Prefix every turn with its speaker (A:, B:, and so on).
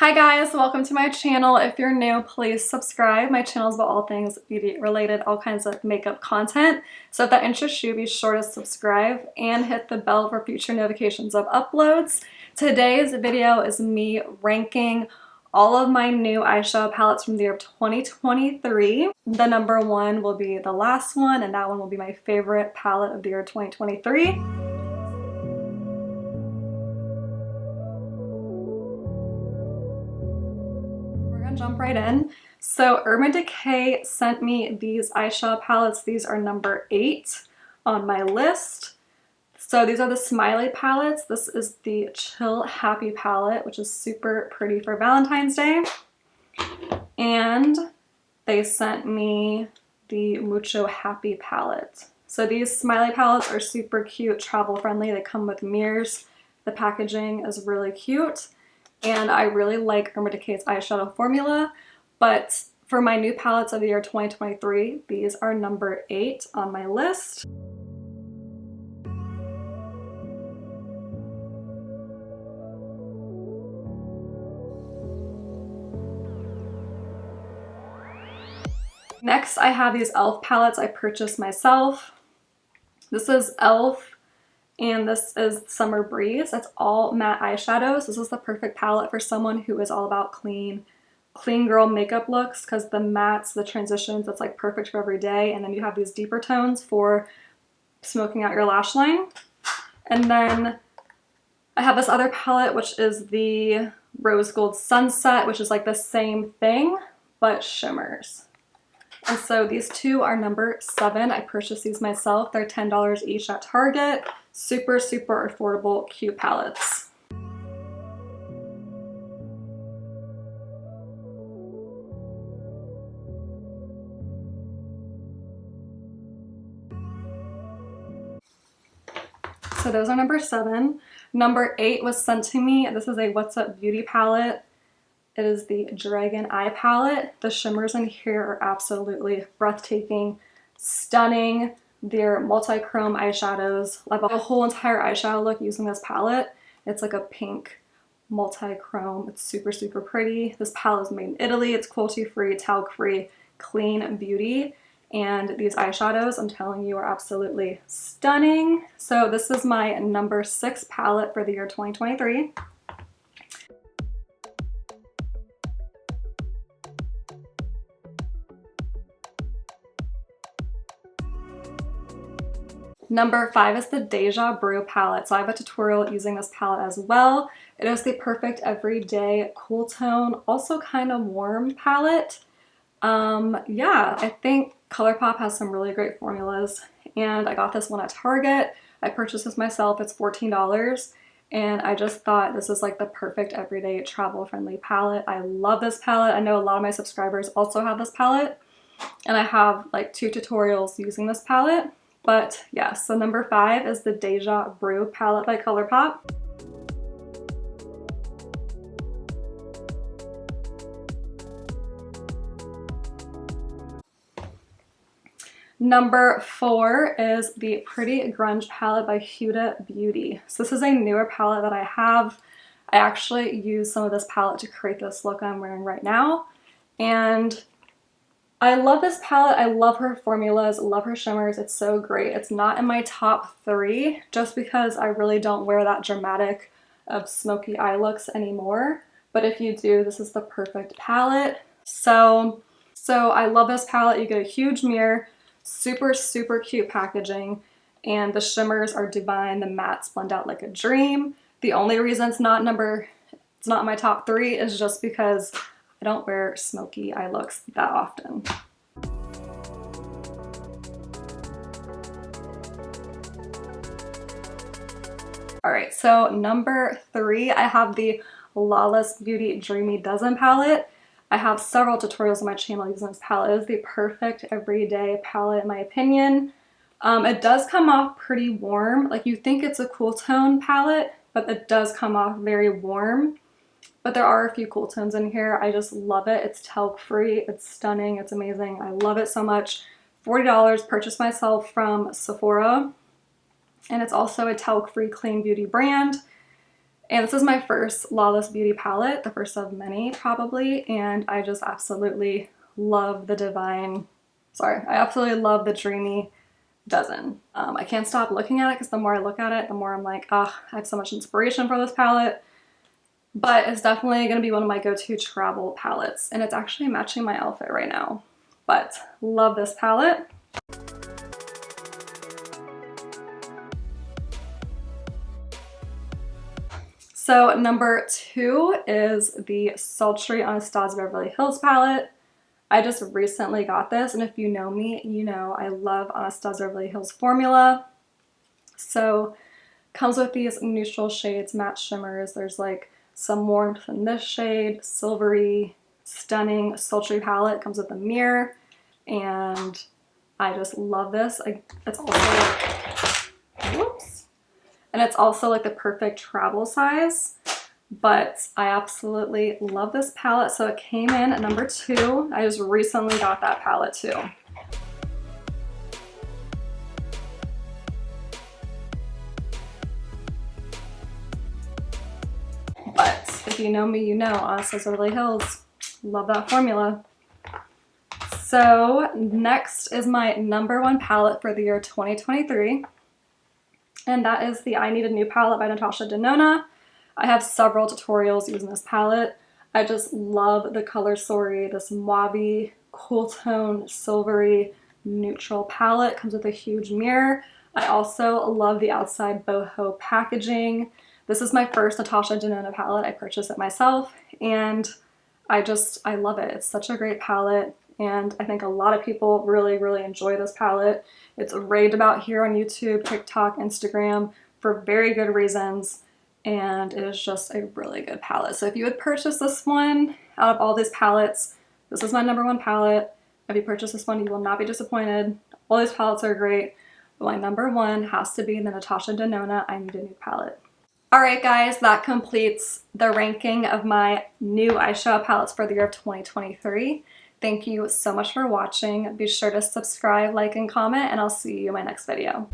A: Hi guys, welcome to my channel. If you're new, please subscribe. My channel is about all things beauty related, all kinds of makeup content. So if that interests you, be sure to subscribe and hit the bell for future notifications of uploads. Today's video is me ranking all of my new eyeshadow palettes from the year of 2023. The number one will be the last one, and that one will be my favorite palette of the year 2023. Jump right in. So Urban Decay sent me these eyeshadow palettes. These are number 8 on my list. So these are the Smiley palettes. This is the Chill Happy palette, which is super pretty for Valentine's Day. And they sent me the Mucho Happy palette. So these Smiley palettes are super cute, travel friendly. They come with mirrors. The packaging is really cute. And I really like Urban Decay's eyeshadow formula, but for my new palettes of the year 2023, these are number 8 on my list. Next, I have these e.l.f. palettes I purchased myself. This is e.l.f. and this is Summer Breeze. It's all matte eyeshadows. This is the perfect palette for someone who is all about clean girl makeup looks, because the mattes, the transitions, it's like perfect for every day. And then you have these deeper tones for smoking out your lash line. And then I have this other palette, which is the Rose Gold Sunset, which is like the same thing, but shimmers. And so these two are number 7. I purchased these myself. They're $10 each at Target. Super, super affordable, cute palettes. So those are number 7. Number 8 was sent to me. This is a What's Up Beauty palette. It is the Dragon Eye palette. The shimmers in here are absolutely breathtaking, stunning. They're multi-chrome eyeshadows. I have a whole entire eyeshadow look using this palette. It's like a pink multi-chrome. It's super, super pretty. This palette is made in Italy. It's cruelty-free, talc-free, clean beauty. And these eyeshadows, I'm telling you, are absolutely stunning. So this is my number 6 palette for the year 2023. Number 5 is the Deja Brew palette. So I have a tutorial using this palette as well. It is the perfect everyday cool tone, also kind of warm palette. Yeah, I think ColourPop has some really great formulas, and I got this one at Target. I purchased this myself. It's $14, and I just thought this is like the perfect everyday travel friendly palette. I love this palette. I know a lot of my subscribers also have this palette, and I have like 2 tutorials using this palette. But yeah, so number 5 is the Deja Brew palette by ColourPop. Number 4 is the Pretty Grunge palette by Huda Beauty. So this is a newer palette that I have. I actually used some of this palette to create this look I'm wearing right now. And I love this palette. I love her formulas, love her shimmers. It's so great. It's not in my top 3 just because I really don't wear that dramatic of smoky eye looks anymore. But if you do, this is the perfect palette. So I love this palette. You get a huge mirror, super, super cute packaging, and the shimmers are divine. The mattes blend out like a dream. The only reason it's not in my top 3 is just because I don't wear smoky eye looks that often. Alright, so number 3, I have the Lawless Beauty Dreamy Dozen palette. I have several tutorials on my channel using this palette. It is the perfect everyday palette in my opinion. It does come off pretty warm. Like, you think it's a cool tone palette, but it does come off very warm. But there are a few cool tones in here. I just love it. It's talc-free. It's stunning. It's amazing. I love it so much. $40, purchased myself from Sephora. And it's also a talc-free clean beauty brand. And this is my first Lawless Beauty palette, the first of many probably, and I just absolutely love the I absolutely love the Dreamy Dozen. I can't stop looking at it because the more I look at it, the more I'm like, oh, I have so much inspiration for this palette. But it's definitely going to be one of my go-to travel palettes, and it's actually matching my outfit right now. But love this palette. So number 2 is the Sultry Anastasia Beverly Hills palette. I just recently got this, and if you know me, you know I love Anastasia Beverly Hills formula. So comes with these neutral shades, matte shimmers. There's like some warmth in this shade, silvery, stunning, sultry palette. Comes with a mirror, and I just love this. It's also like, whoops. And it's also like the perfect travel size, but I absolutely love this palette. So it came in at number 2. I just recently got that palette too. But if you know me, you know Anastasia Beverly Hills, love that formula. So next is my number 1 palette for the year 2023. And that is the I Need a New palette by Natasha Denona. I have several tutorials using this palette. I just love the color story, this mauve, cool tone, silvery, neutral palette. Comes with a huge mirror. I also love the outside boho packaging. This is my first Natasha Denona palette. I purchased it myself, and I love it. It's such a great palette, and I think a lot of people really, really enjoy this palette. It's raved about here on YouTube, TikTok, Instagram for very good reasons, and it is just a really good palette. So if you would purchase this one out of all these palettes, this is my number 1 palette. If you purchase this one, you will not be disappointed. All these palettes are great, but my number 1 has to be the Natasha Denona I Need a New palette. Alright guys, that completes the ranking of my new eyeshadow palettes for the year of 2023. Thank you so much for watching. Be sure to subscribe, like, and comment, and I'll see you in my next video.